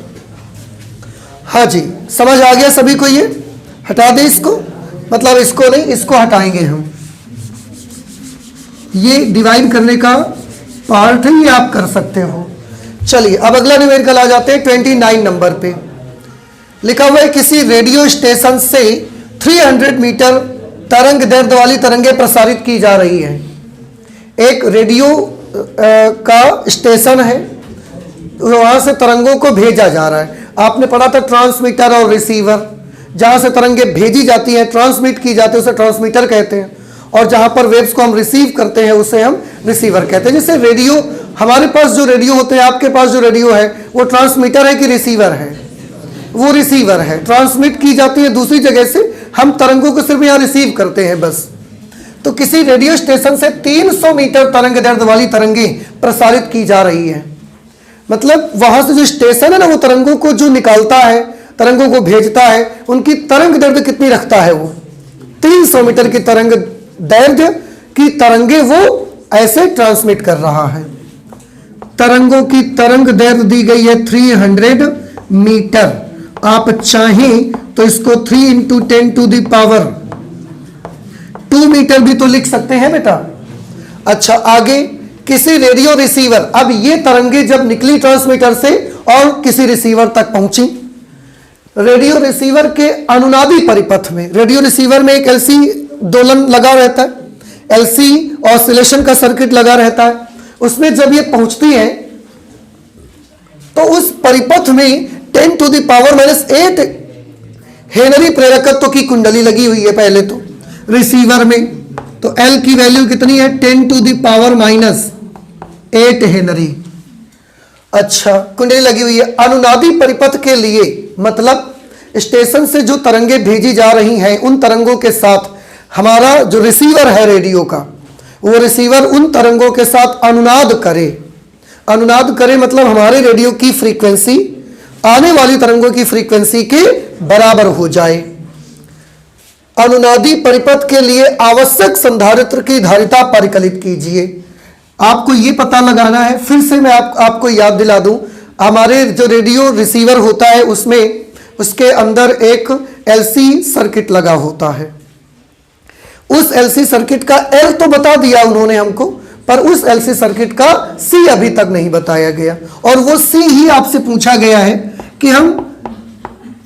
हाँ जी, समझ आ गया सभी को। ये हटा दें इसको, मतलब इसको नहीं, इसको हटाएंगे हम। ये डिवाइड करने का पार्ट है, ये आप कर सकते हो। चलिए अब अगला न्यूमेरिकल आ जाते हैं 29 नंबर पे। लिखा हुआ है किसी रेडियो स्टेशन से 300 मीटर तरंग दैर्ध्य वाली तरंगे प्रसारित की जा रही है। एक रेडियो का स्टेशन है, वहां से तरंगों को भेजा जा रहा है। आपने पढ़ा था ट्रांसमीटर और रिसीवर, जहां से तरंगे भेजी जाती हैं, ट्रांसमिट की जाती है, उसे ट्रांसमीटर कहते हैं, और जहां पर वेव्स को हम रिसीव करते हैं उसे हम रिसीवर कहते हैं। जैसे रेडियो, हमारे पास जो रेडियो होते हैं, आपके पास जो रेडियो है वो ट्रांसमीटर है कि रिसीवर है, वो रिसीवर है। ट्रांसमिट की जाती है दूसरी जगह से, हम तरंगों को सिर्फ यहाँ रिसीव करते हैं बस। तो किसी रेडियो स्टेशन से 300 मीटर तरंग दैर्ध्य वाली तरंगे प्रसारित की जा रही है। मतलब वहां से जो स्टेशन है ना, वो तरंगों को जो निकालता है, तरंगों को भेजता है, उनकी तरंग दैर्ध्य कितनी रखता है, वो 300 मीटर की तरंग दैर्ध्य की तरंगे वो ऐसे ट्रांसमिट कर रहा है। तरंगों की तरंग दैर्ध्य दी गई है 300 मीटर। आप चाहें तो इसको 3 × 10⁻² मीटर भी तो लिख सकते हैं बेटा। अच्छा, आगे किसी रेडियो रिसीवर, अब ये तरंगे जब निकली ट्रांसमीटर से और किसी रिसीवर तक पहुंची, रेडियो रिसीवर के अनुनादी परिपथ में, रेडियो रिसीवर में एक एलसी दोलन लगा रहता है, एलसी ऑसिलेशन का सर्किट लगा रहता है, उसमें जब ये पहुंचती है तो उस परिपथ में 10⁻⁻8 हेनरी प्रेरकत्व की कुंडली लगी हुई है पहले तो रिसीवर में। तो एल की वैल्यू कितनी है, 10⁻8 हेनरी। अच्छा, कुंडली लगी हुई है। अनुनादी परिपथ के लिए मतलब स्टेशन से जो तरंगे भेजी जा रही हैं, उन तरंगों के साथ हमारा जो रिसीवर है रेडियो का, वो रिसीवर उन तरंगों के साथ अनुनाद करे। अनुनाद करे मतलब हमारे रेडियो की फ्रीक्वेंसी आने वाली तरंगों की फ्रीक्वेंसी के बराबर हो जाए। अनुनादी परिपथ के लिए आवश्यक संधारित्र की धारिता परिकलित कीजिए। आपको ये पता लगाना है, फिर से मैं आपको याद दिला दूं, हमारे जो रेडियो रिसीवर होता है उसमें, उसके अंदर एक एलसी सर्किट लगा होता है। उस एलसी सर्किट का एल तो बता दिया उन्होंने हमको, पर उस एलसी सर्किट का सी अभी तक नहीं बताया गया। और वो सी ही आपसे पूछा गया है कि हम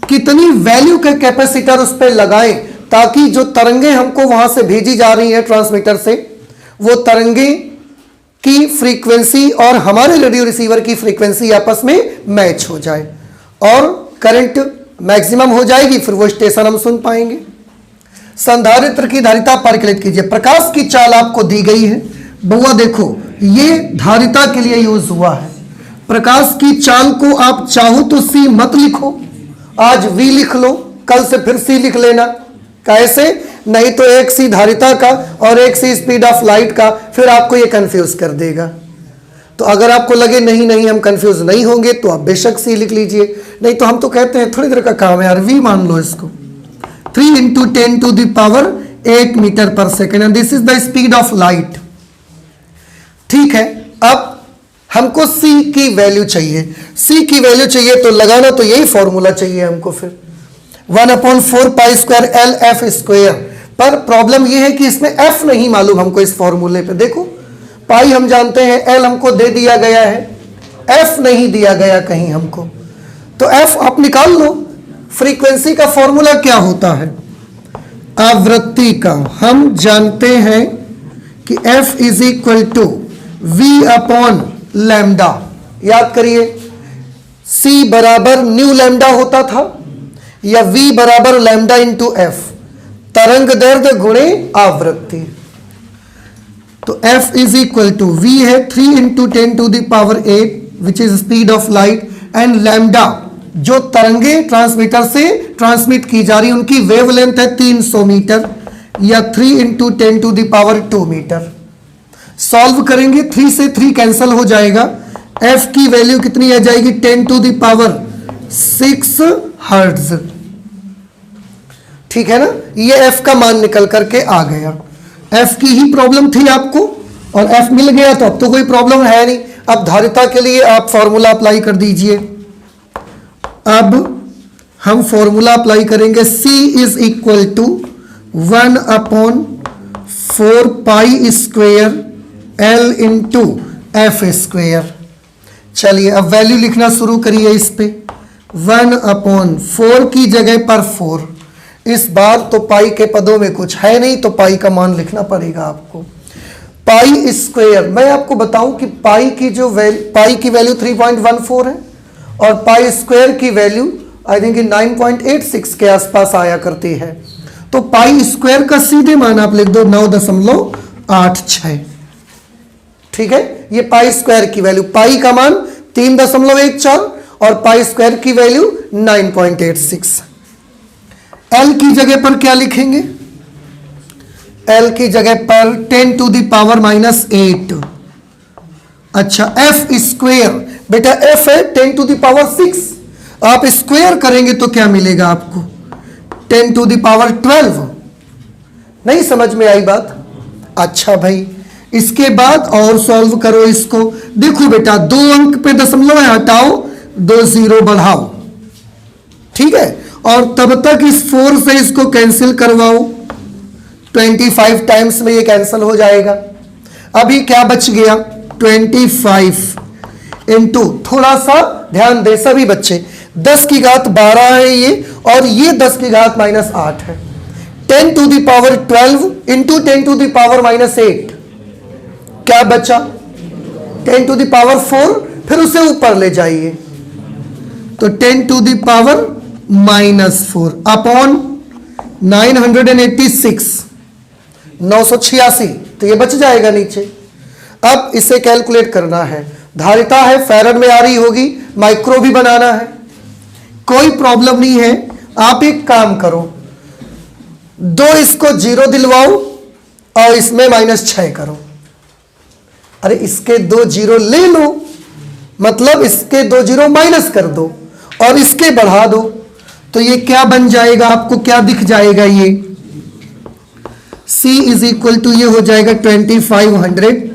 कितनी वैल्यू के कैपेसिटर उस पर लगाएं ताकि जो तरंगे हमको वहां से भेजी जा रही हैं ट्रांसमीटर से, वो तरंगे की फ्रीक्वेंसी और हमारे रेडियो रिसीवर की फ्रीक्वेंसी आपस में मैच हो जाए और करंट मैक्सिमम हो जाएगी, फिर वो स्टेशन हम सुन पाएंगे। संधारित्र की धारिता परिकलित कीजिए। प्रकाश की चाल आपको दी गई है। बउआ देखो, ये धारिता के लिए यूज हुआ है। प्रकाश की चाल को आप चाहो तो सी मत लिखो, आज वी लिख लो, कल से फिर सी लिख लेना। कैसे? नहीं तो एक सी धारिता का और एक सी स्पीड ऑफ लाइट का, फिर आपको ये कंफ्यूज कर देगा। तो अगर आपको लगे नहीं नहीं हम कंफ्यूज नहीं होंगे तो आप बेशक सी लिख लीजिए, नहीं तो हम तो कहते हैं थोड़ी देर का काम है यार, वी मान लो इसको। 3 × 10⁸ मीटर पर second and this is the speed of light. ठीक है, अब हमको C की वैल्यू चाहिए। C की वैल्यू चाहिए तो लगाना तो यही फॉर्मूला चाहिए हमको, फिर 1/4 π² LF²। पर प्रॉब्लम यह है कि इसमें F नहीं मालूम हमको इस फॉर्मूले पे। देखो पाई हम जानते हैं, L हमको दे दिया गया है, F नहीं दिया गया कहीं हमको, तो F आप निकाल लो। फ्रीक्वेंसी का फॉर्मूला क्या होता है? आवृत्ति का हम जानते हैं कि F = V/λ। याद करिए, C बराबर न्यू लैम्डा होता था या V बराबर लैम्डा इंटू F, तरंग दैर्ध्य गुणे आवृत्ति। तो F = V है 3 × 10⁸ which is speed of light, and lambda जो तरंगे ट्रांसमीटर से ट्रांसमिट की जा रही उनकी वेवलेंथ है 300 मीटर या 3 × 10⁻² मीटर। सॉल्व करेंगे, 3 से 3 कैंसल हो जाएगा। F की वैल्यू कितनी आ जाएगी? 10⁶ हर्ट्ज। ठीक है ना, ये F का मान निकल करके आ गया। F की ही प्रॉब्लम थी आपको और F मिल गया तो अब तो कोई प्रॉब्लम है नहीं। अब धारिता के लिए आप फॉर्मूला अप्लाई कर दीजिए। अब हम फॉर्मूला अप्लाई करेंगे, C = 1/4 π² L × F²। चलिए अब वैल्यू लिखना शुरू करिए इस पे। 1/4 की जगह पर 4, इस बार तो पाई के पदों में कुछ है नहीं तो पाई का मान लिखना पड़ेगा आपको। π², मैं आपको बताऊं कि पाई की वैल्यू 3.14 है और π² की वैल्यू आई थिंक 9.86 के आसपास आया करती है। तो π² का सीधे मान आप लिख दो 9.86। ठीक है, ये π² की वैल्यू, पाई का मान 3.14 और π² की वैल्यू 9.86। L की जगह पर क्या लिखेंगे? L की जगह पर 10⁻⁻8। अच्छा, F², बेटा F है 10⁻6, आप स्क्वायर करेंगे तो क्या मिलेगा आपको? 10⁻12। नहीं समझ में आई बात? अच्छा भाई, इसके बाद और सॉल्व करो इसको। देखो बेटा, 2 अंक पे दशमलव है, हटाओ 2 0 बढ़ाओ। ठीक है, और तब तक इस 4 से इसको कैंसिल करवाओ, 25 टाइम्स में ये कैंसिल हो जाएगा। अभी क्या बच गया? 25 इंटू, थोड़ा सा ध्यान दे सभी बच्चे, 10⁻12 है ये और ये 10⁻−8 है। 10⁻12 इंटू 10⁻−8 क्या बचा? 10⁴, फिर उसे ऊपर ले जाइए तो 10⁻⁻4 अपॉन 986, 986, तो ये बच जाएगा नीचे। अब इसे कैलकुलेट करना है। धारिता है, फैरड में आ रही होगी, माइक्रो भी बनाना है, कोई प्रॉब्लम नहीं है। आप एक काम करो, 2 इसको 0 दिलवाओ और इसमें -6 करो। अरे इसके 2 0 ले लो, मतलब इसके 2 0 माइनस कर दो और इसके बढ़ा दो, तो ये क्या बन जाएगा? आपको क्या दिख जाएगा? ये C = ये हो जाएगा 2500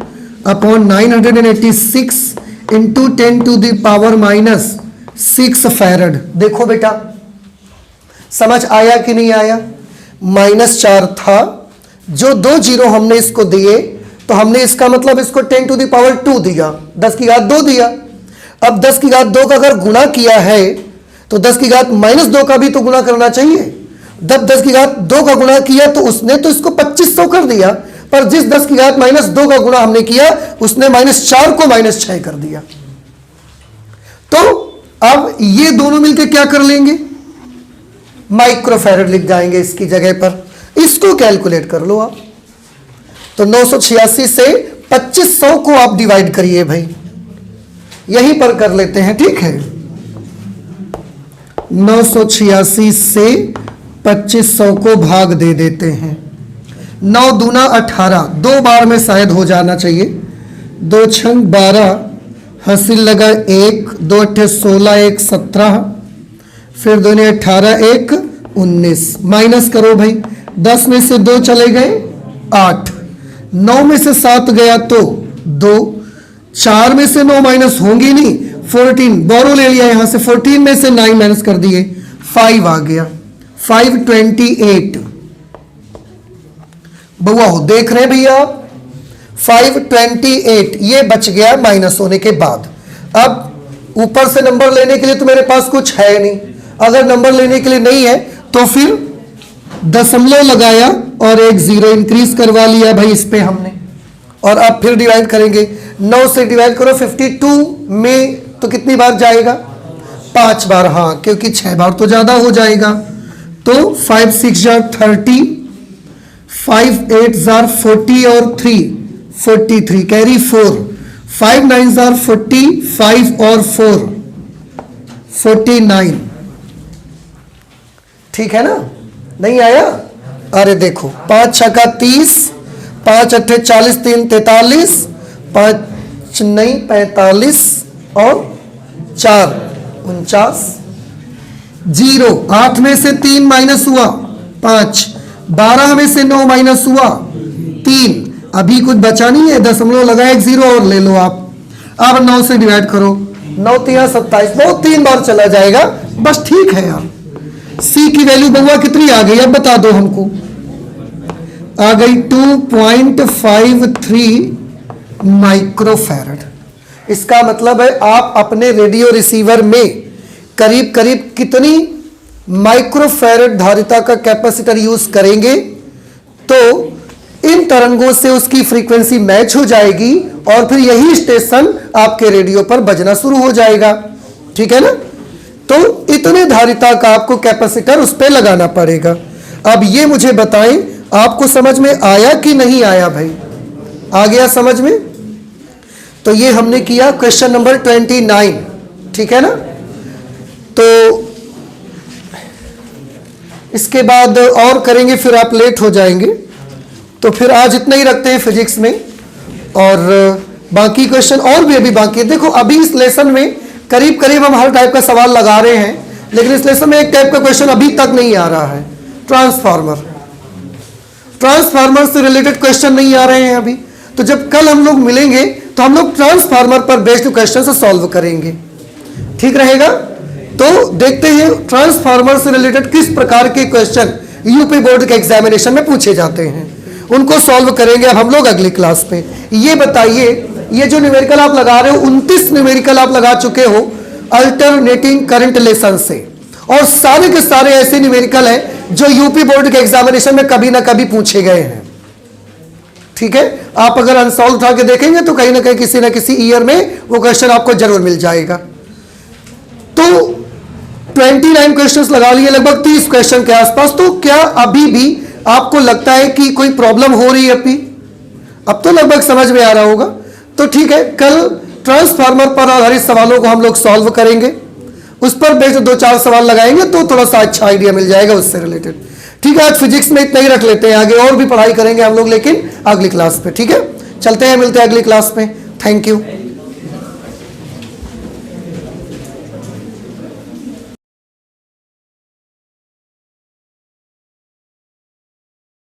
अपॉन 986 इंटू 10⁻⁻6 फैरड। देखो बेटा, समझ आया कि नहीं आया? -4 था, जो 2 0 हमने इसको दिए तो हमने इसका मतलब इसको 10⁻² दिया, 10⁻2 दिया। अब 10⁻2 का अगर गुणा किया है तो 10 की घात -2 का भी तो गुणा करना चाहिए। जब 10 की घात 2 का गुणा किया तो उसने तो इसको 2500 कर दिया, पर जिस 10 की घात -2 का गुणा हमने किया उसने -4 को -6 कर दिया। तो अब ये दोनों मिलकर क्या कर लेंगे, माइक्रोफैरड लिख जाएंगे इसकी जगह पर। इसको कैलकुलेट कर लो आप। तो 986 से 2500 को आप डिवाइड करिए भाई, यहीं पर कर लेते हैं, ठीक है। 986 से 2500 को भाग दे देते हैं। 9 दूना 18, 2 बार में शायद हो जाना चाहिए। 2 छंग 12, हासिल लगा 1, 2 अट्ठे 16, 1 17, फिर 2 ने 18, 1 19। माइनस करो भाई, 10 में से 2 चले गए 8, 9 में से 7 गया तो 2, 4 में से 9 माइनस होंगी नहीं, 14 बोरो ले लिया यहां से, 14 में से 9 माइनस कर दिए, 5 आ गया, 528। बउआ हो देख रहे हैं भैया आप, 528 ये बच गया माइनस होने के बाद। अब ऊपर से नंबर लेने के लिए तो मेरे पास कुछ है नहीं, अगर नंबर लेने के लिए नहीं है तो फिर दशमलव लगाया और एक 0 इंक्रीज करवा लिया भाई इस पे हमने, और अब फिर डिवाइड करेंगे। 9 से डिवाइड करो 52 में तो कितनी बार जाएगा, 5 बार, हाँ क्योंकि 6 बार तो ज्यादा हो जाएगा। तो 5 6 जार 30, 5 8 जार 40 और 3 43, कैरी 4, 5 9 जार 40, 5 और 4 49। ठीक है ना, नहीं आया? अरे देखो 5 6 का 30, 5 अट्ठे 40, 3 43, 5 नहीं 45 और 4 49, 0, 8 में से 3 माइनस हुआ 5, 12 में से 9 माइनस हुआ 3, अभी कुछ बचा नहीं है, दशमलव लगाया, एक 0 और ले लो आप। अब 9 से डिवाइड करो, 9 3 27, 9 3 बार चला जाएगा, बस ठीक है यार। सी की वैल्यू बउआ कितनी आ गई अब बता दो हमको, आ गई 2.53 माइक्रोफैरड। इसका मतलब है आप अपने रेडियो रिसीवर में करीब करीब कितनी माइक्रोफैरड धारिता का कैपेसिटर यूज करेंगे तो इन तरंगों से उसकी फ्रीक्वेंसी मैच हो जाएगी और फिर यही स्टेशन आपके रेडियो पर बजना शुरू हो जाएगा, ठीक है ना। तो इतने धारिता का आपको कैपेसिटर उस पर लगाना पड़ेगा। अब ये मुझे बताएं आपको समझ में आया कि नहीं आया भाई, आ गया समझ में? तो ये हमने किया क्वेश्चन नंबर 29, ठीक है ना। तो इसके बाद और करेंगे, फिर आप लेट हो जाएंगे, तो फिर आज इतना ही रखते हैं फिजिक्स में, और बाकी क्वेश्चन और भी अभी बाकी है। देखो अभी इस लेसन में करीब करीब हम हर टाइप का सवाल लगा रहे हैं, लेकिन इस लेसन में एक टाइप का क्वेश्चन अभी तक नहीं आ रहा है, ट्रांसफार्मर से रिलेटेड क्वेश्चन नहीं आ रहे हैं अभी। तो जब कल हम लोग मिलेंगे तो हम लोग ट्रांसफार्मर पर बेस्ड क्वेश्चन से सॉल्व करेंगे, ठीक रहेगा। तो देखते हैं ट्रांसफार्मर से रिलेटेड किस प्रकार के क्वेश्चन यूपी बोर्ड के एग्जामिनेशन में पूछे जाते हैं, उनको सॉल्व करेंगे अब हम लोग अगली क्लास पे। ये बताइए, ये जो न्यूमेरिकल आप लगा रहे हो 29 न्यूमेरिकल आप लगा चुके हो अल्टरनेटिंग करंट लेसन से, और सारे के सारे ऐसे न्यूमेरिकल हैं जो यूपी बोर्ड के एग्जामिनेशन में कभी ना कभी पूछे गए हैं, ठीक है। आप अगर अनसॉल्व उठा के देखेंगे तो कहीं ना कहीं किसी ना किसी ईयर में वो क्वेश्चन आपको जरूर मिल जाएगा। तो 29 क्वेश्चंस लगा लिए, लगभग 30 क्वेश्चन के आसपास। तो क्या अभी भी आपको लगता है कि कोई प्रॉब्लम हो रही है अभी? अब तो लगभग समझ में आ रहा होगा। तो ठीक है, कल ट्रांसफार्मर पर आधारित सवालों को हम लोग सॉल्व करेंगे, उस पर बेस्ड 2-4 सवाल लगाएंगे तो थोड़ा सा अच्छा आइडिया मिल जाएगा उससे रिलेटेड, ठीक है। आज फिजिक्स में इतना ही रख लेते हैं, आगे और भी पढ़ाई करेंगे हम लोग लेकिन अगली क्लास पे, ठीक है। चलते हैं, मिलते हैं अगली क्लास में। Thank you.